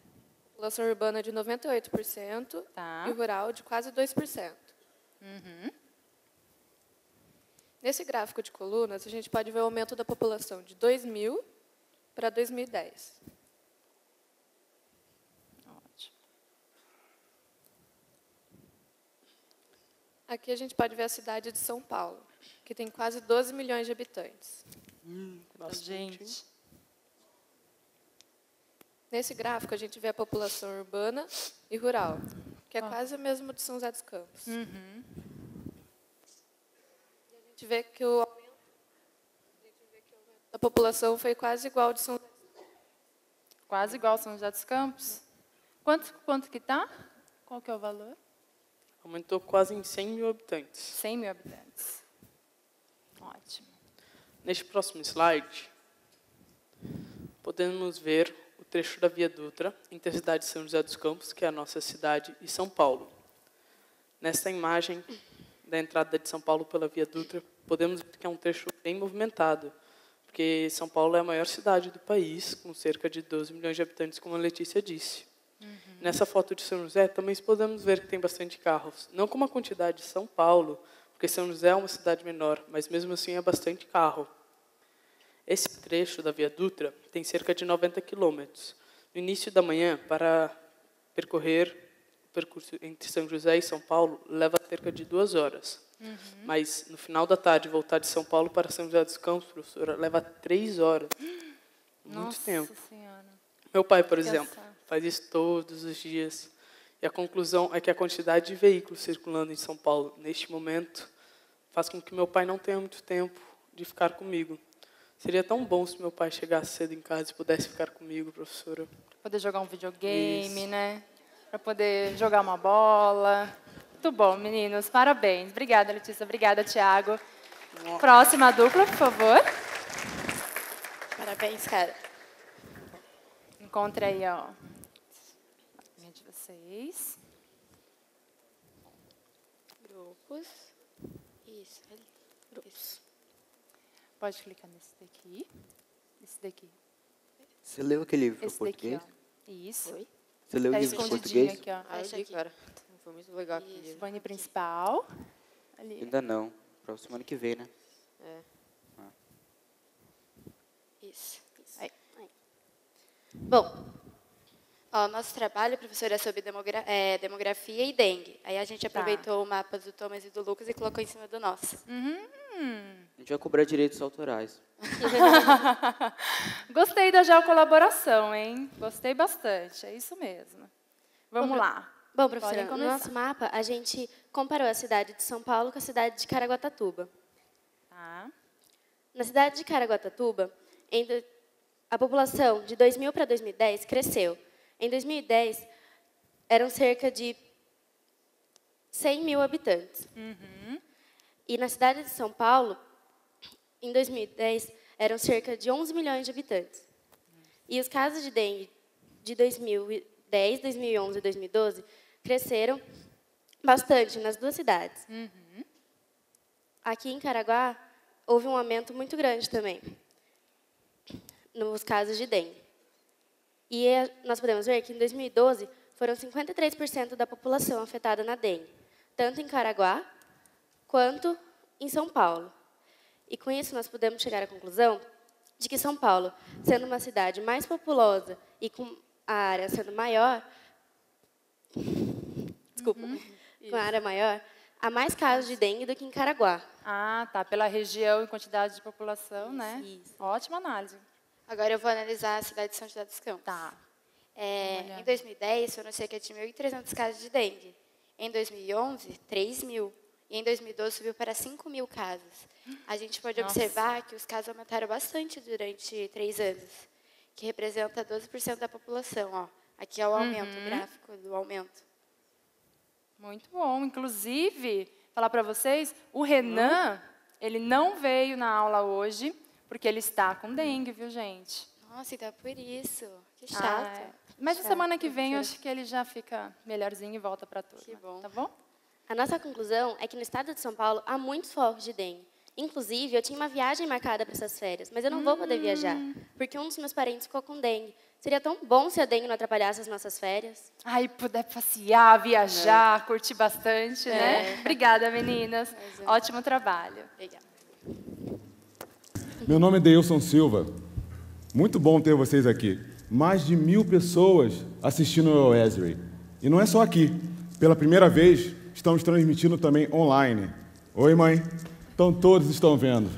População urbana de 98% Tá. e rural de quase 2%. Nesse gráfico de colunas, a gente pode ver o aumento da população de 2000 para 2010. Ótimo. Aqui a gente pode ver a cidade de São Paulo, que tem quase 12 milhões de habitantes. Bastante. Gente. Nesse gráfico, a gente vê a população urbana e rural, que é quase o mesmo de São José dos Campos. E a gente vê que o aumento da população foi quase igual ao de São José dos Campos. Quase igual São José dos Campos. Quanto que está? Qual que é o valor? Aumentou quase em 100 mil habitantes. 100 mil habitantes. Ótimo. Neste próximo slide, podemos ver o trecho da Via Dutra entre a cidade de São José dos Campos, que é a nossa cidade, e São Paulo. Nesta imagem da entrada de São Paulo pela Via Dutra, podemos ver que é um trecho bem movimentado, porque São Paulo é a maior cidade do país, com cerca de 12 milhões de habitantes, como a Letícia disse. Nessa foto de São José, também podemos ver que tem bastante carros. Não com uma quantidade de São Paulo, porque São José é uma cidade menor, mas mesmo assim é bastante carro. Esse trecho da Via Dutra tem cerca de 90 quilômetros. No início da manhã, para percorrer o percurso entre São José e São Paulo, leva cerca de 2 horas. Mas, no final da tarde, voltar de São Paulo para São José dos Campos, professora, leva 3 horas. Muito tempo. Nossa Senhora. Meu pai, por exemplo, Cansado. faz isso todos os dias. E a conclusão é que a quantidade de veículos circulando em São Paulo, neste momento, faz com que meu pai não tenha muito tempo de ficar comigo. Seria tão bom se meu pai chegasse cedo em casa e pudesse ficar comigo, professora. Poder jogar um videogame, Isso. né? Para poder jogar uma bola. Muito bom, meninos. Parabéns. Obrigada, Letícia. Obrigada, Tiago. Próxima dupla, por favor. Parabéns, cara. Encontre aí, ó. De vocês. Grupos. Isso, ali. Grupos. Pode clicar nesse daqui. Esse daqui. Você leu aquele livro Esse para daqui, português? ó. Isso. Oi? Você leu o Tá livro em escondidinho português? aqui, ó. Ah, eu Essa vi, aqui. cara. Foi muito legal aqui. Pane principal. Ali. Ainda não. Para semana que vem, né? Isso. Isso. Aí. Bom, ó, nosso trabalho, professor, é sobre demografia e dengue. Aí a gente aproveitou o mapa do Thomas e do Lucas e colocou em cima do nosso. A gente vai cobrar direitos autorais. Gostei da geocolaboração, hein? Gostei bastante. É isso mesmo. Vamos lá. Bom, Podem professora, no começar. nosso mapa, a gente comparou a cidade de São Paulo com a cidade de Caraguatatuba. Tá. Na cidade de Caraguatatuba, a população de 2000 para 2010 cresceu. Em 2010, eram cerca de 100 mil habitantes. E na cidade de São Paulo, em 2010, eram cerca de 11 milhões de habitantes. E os casos de dengue de 2010, 2011 e 2012 cresceram bastante nas duas cidades. Aqui em Caraguá, houve um aumento muito grande também nos casos de dengue. E nós podemos ver que, em 2012, foram 53% da população afetada na dengue, tanto em Caraguá quanto em São Paulo. E, com isso, nós podemos chegar à conclusão de que São Paulo, sendo uma cidade mais populosa e com a área sendo maior, com a área maior, há mais casos de dengue do que em Caraguá. Ah, tá. Pela região e quantidade de população, né? Isso. Ótima análise. Agora eu vou analisar a cidade de São José dos Campos. Tá. Em 2010, foram cerca de 1.300 casos de dengue. Em 2011, 3.000. E em 2012, subiu para 5.000 casos. A gente pode Nossa. observar que os casos aumentaram bastante durante 3 anos, que representa 12% da população. Ó. Aqui é o aumento, o gráfico do aumento. Muito bom. Inclusive, falar para vocês, o Renan, ele não veio na aula hoje, porque ele está com dengue, viu, gente? Nossa, então é por isso. Que chato. Mas na semana que vem, eu acho que ele já fica melhorzinho e volta para tudo. Que bom. Tá bom? A nossa conclusão é que no estado de São Paulo há muitos focos de dengue. Inclusive, eu tinha uma viagem marcada para essas férias, mas eu não vou poder viajar, porque um dos meus parentes ficou com dengue. Seria tão bom se a dengue não atrapalhasse as nossas férias. Ai, puder passear, viajar, curtir bastante, né? Obrigada, meninas. Ótimo trabalho. Obrigada. Meu nome é Deilson Silva. Muito bom ter vocês aqui. Mais de 1000 pessoas assistindo ao Esri. E não é só aqui. Pela primeira vez, estamos transmitindo também online. Oi, mãe. Então, todos estão vendo.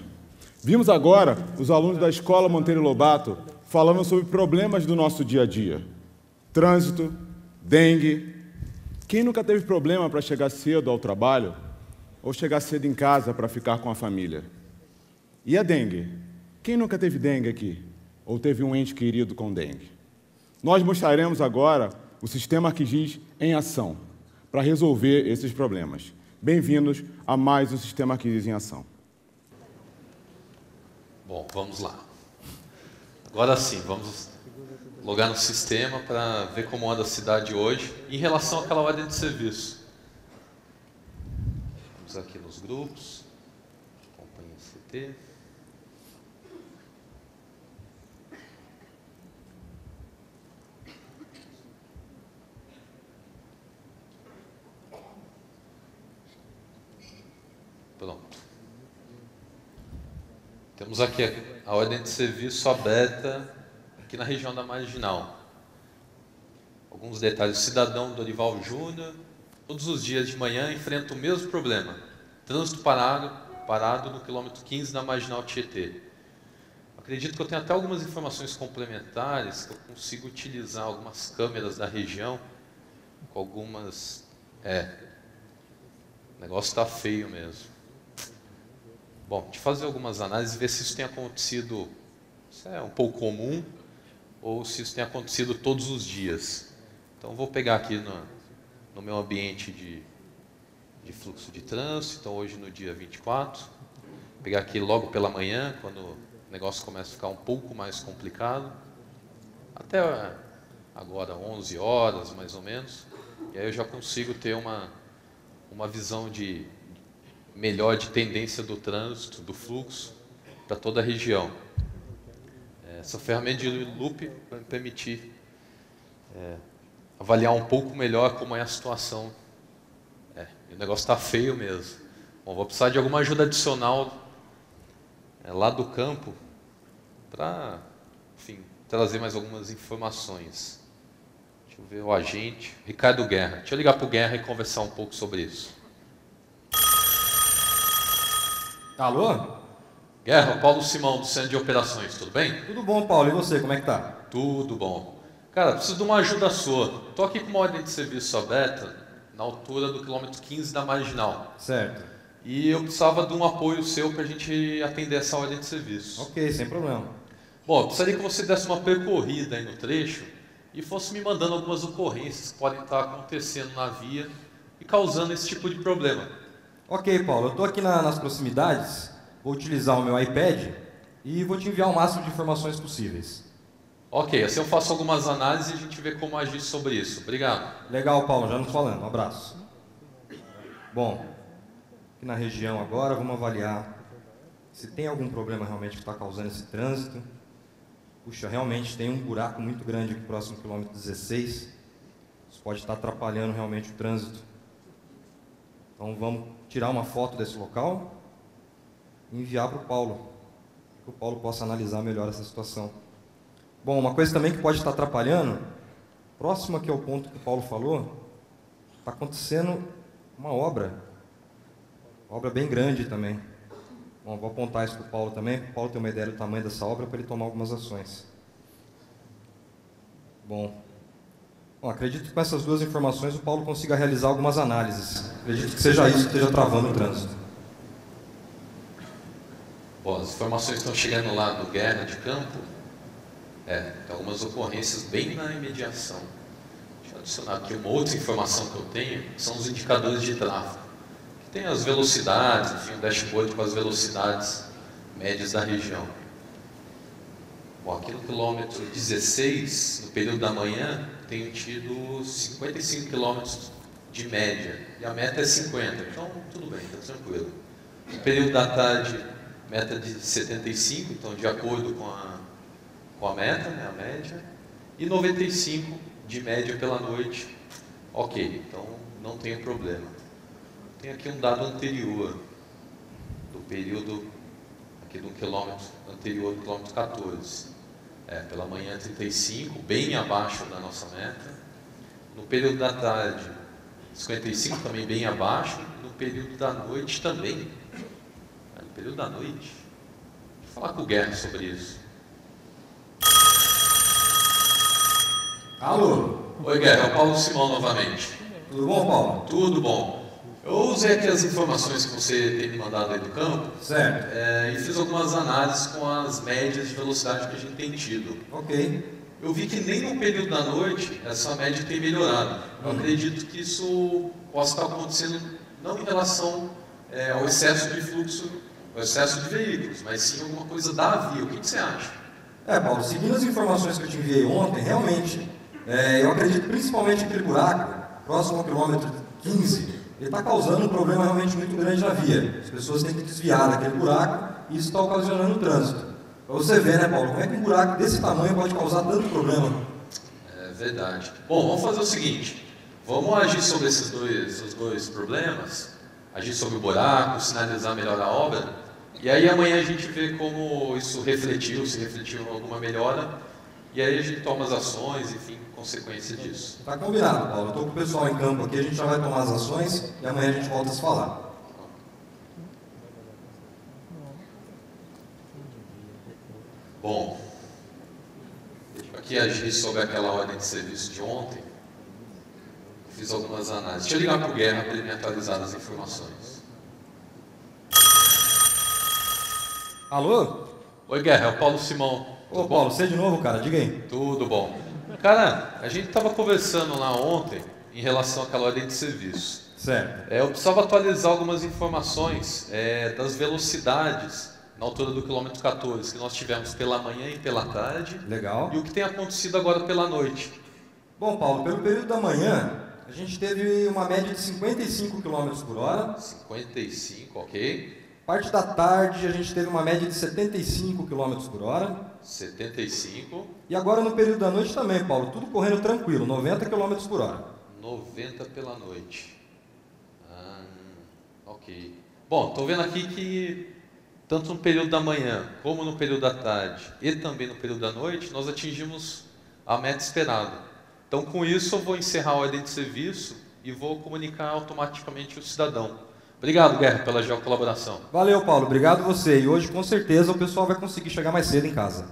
Vimos agora os alunos da Escola Monteiro Lobato falando sobre problemas do nosso dia a dia. Trânsito, dengue. Quem nunca teve problema para chegar cedo ao trabalho ou chegar cedo em casa para ficar com a família? E a dengue? Quem nunca teve dengue aqui? Ou teve um ente querido com dengue? Nós mostraremos agora o sistema ArcGIS em ação para resolver esses problemas. Bem-vindos a mais um sistema ArcGIS em ação. Bom, vamos lá. Agora sim, vamos logar no sistema para ver como anda a cidade hoje em relação àquela ordem de serviço. Vamos aqui nos grupos, Companhia CT. Pronto. Temos aqui a ordem de serviço aberta aqui na região da Marginal. Alguns detalhes. O cidadão Dorival Júnior, todos os dias de manhã, enfrenta o mesmo problema. Trânsito parado no quilômetro 15 da Marginal Tietê. Acredito que eu tenho até algumas informações complementares, que eu consigo utilizar algumas câmeras da região, com algumas... o negócio está feio mesmo. Bom, deixa eu fazer algumas análises e ver se isso tem acontecido, se é um pouco comum, ou se isso tem acontecido todos os dias. Então, vou pegar aqui no meu ambiente de fluxo de trânsito, então hoje no dia 24, pegar aqui logo pela manhã, quando o negócio começa a ficar um pouco mais complicado, até agora 11 horas mais ou menos, e aí eu já consigo ter uma visão melhor de tendência do trânsito, do fluxo, para toda a região. Essa ferramenta de loop vai me permitir avaliar um pouco melhor como é a situação. O negócio está feio mesmo. Bom, vou precisar de alguma ajuda adicional lá do campo para, enfim, trazer mais algumas informações. Deixa eu ver o agente. Ricardo Guerra. Deixa eu ligar para o Guerra e conversar um pouco sobre isso. Alô? Guerra, Paulo Simão, do Centro de Operações, tudo bem? Tudo bom, Paulo. E você, como é que tá? Tudo bom. Cara, preciso de uma ajuda sua. Estou aqui com uma ordem de serviço aberta, na altura do quilômetro 15 da Marginal. Certo. E eu precisava de um apoio seu para a gente atender essa ordem de serviço. Ok, sem problema. Bom, eu precisaria que você desse uma percorrida aí no trecho e fosse me mandando algumas ocorrências que podem estar acontecendo na via e causando esse tipo de problema. Ok, Paulo. Eu estou aqui nas proximidades, vou utilizar o meu iPad e vou te enviar o máximo de informações possíveis. Ok, assim eu faço algumas análises e a gente vê como agir sobre isso. Obrigado. Legal, Paulo. Já nos falando. Um abraço. Bom, aqui na região agora, vamos avaliar se tem algum problema realmente que está causando esse trânsito. Puxa, realmente tem um buraco muito grande aqui próximo ao quilômetro 16. Isso pode estar atrapalhando realmente o trânsito. Então vamos tirar uma foto desse local e enviar para o Paulo, para que o Paulo possa analisar melhor essa situação. Bom, uma coisa também que pode estar atrapalhando, próximo aqui ao ponto que o Paulo falou, está acontecendo uma obra bem grande também. Bom, vou apontar isso para o Paulo também, para o Paulo ter uma ideia do tamanho dessa obra, para ele tomar algumas ações. Bom, acredito que com essas duas informações o Paulo consiga realizar algumas análises. Acredito que seja isso que esteja travando o trânsito. Bom, as informações estão chegando lá do Guerra de Campo. Tem algumas ocorrências bem na imediação. Deixa eu adicionar aqui uma outra informação que eu tenho, que são os indicadores de tráfego. Que tem as velocidades, enfim, o dashboard com as velocidades médias da região. Bom, aqui no quilômetro 16, no período da manhã, tenho tido 55 quilômetros de média, e a meta é 50, então tudo bem, está tranquilo. No período da tarde, meta de 75, então de acordo com a meta, né, a média, e 95 de média pela noite, ok, então não tem problema. Tem aqui um dado anterior, do período, aqui do quilômetro anterior, do quilômetro 14. Pela manhã 35, bem abaixo da nossa meta. No período da tarde, 55, também bem abaixo. No período da noite também. No período da noite. Vou falar com o Guerra sobre isso. Alô? Oi, Guerra, é o Paulo Simão novamente. Tudo bom, Paulo? Tudo bom. Eu usei aqui as informações que você tem me mandado aí do campo. Certo. E fiz algumas análises com as médias de velocidade que a gente tem tido. Ok. Eu vi que nem no período da noite essa média tem melhorado. Eu acredito que isso possa estar acontecendo não em relação ao excesso de fluxo, ao excesso de veículos, mas sim alguma coisa da via. O que você acha? Paulo, seguindo as informações que eu te enviei ontem, realmente, eu acredito principalmente aquele buraco, próximo ao quilômetro 15, ele está causando um problema realmente muito grande na via. As pessoas têm que desviar daquele buraco e isso está ocasionando trânsito. Para você ver, né, Paulo, como é que um buraco desse tamanho pode causar tanto problema? É verdade. Bom, vamos fazer o seguinte, vamos agir sobre esses dois problemas, agir sobre o buraco, sinalizar melhor a obra, e aí amanhã a gente vê como isso refletiu, se refletiu em alguma melhora, e aí a gente toma as ações, enfim, consequência disso. Tá combinado, Paulo. Estou com o pessoal em campo aqui, a gente já vai tomar as ações e amanhã a gente volta a se falar. Bom, aqui agir sobre aquela ordem de serviço de ontem, fiz algumas análises. Deixa eu ligar para o Guerra para ele me atualizar as informações. Alô? Oi, Guerra, é o Paulo Simão. Ô, Paulo, você de novo, cara? Diga aí. Tudo bom. Cara, a gente estava conversando lá ontem em relação àquela ordem de serviço. Certo. Eu precisava atualizar algumas informações das velocidades na altura do quilômetro 14, que nós tivemos pela manhã e pela tarde. Legal. E o que tem acontecido agora pela noite. Bom, Paulo, pelo período da manhã, a gente teve uma média de 55 km por hora. 55, ok. Parte da tarde, a gente teve uma média de 75 km por hora. 75. E agora no período da noite também, Paulo, tudo correndo tranquilo, 90 km por hora. 90 pela noite. Ok. Bom, estou vendo aqui que tanto no período da manhã, como no período da tarde e também no período da noite, nós atingimos a meta esperada. Então, com isso, eu vou encerrar a ordem de serviço e vou comunicar automaticamente o cidadão. Obrigado, Guerra, pela geocolaboração. Valeu, Paulo. Obrigado você. E hoje, com certeza, o pessoal vai conseguir chegar mais cedo em casa.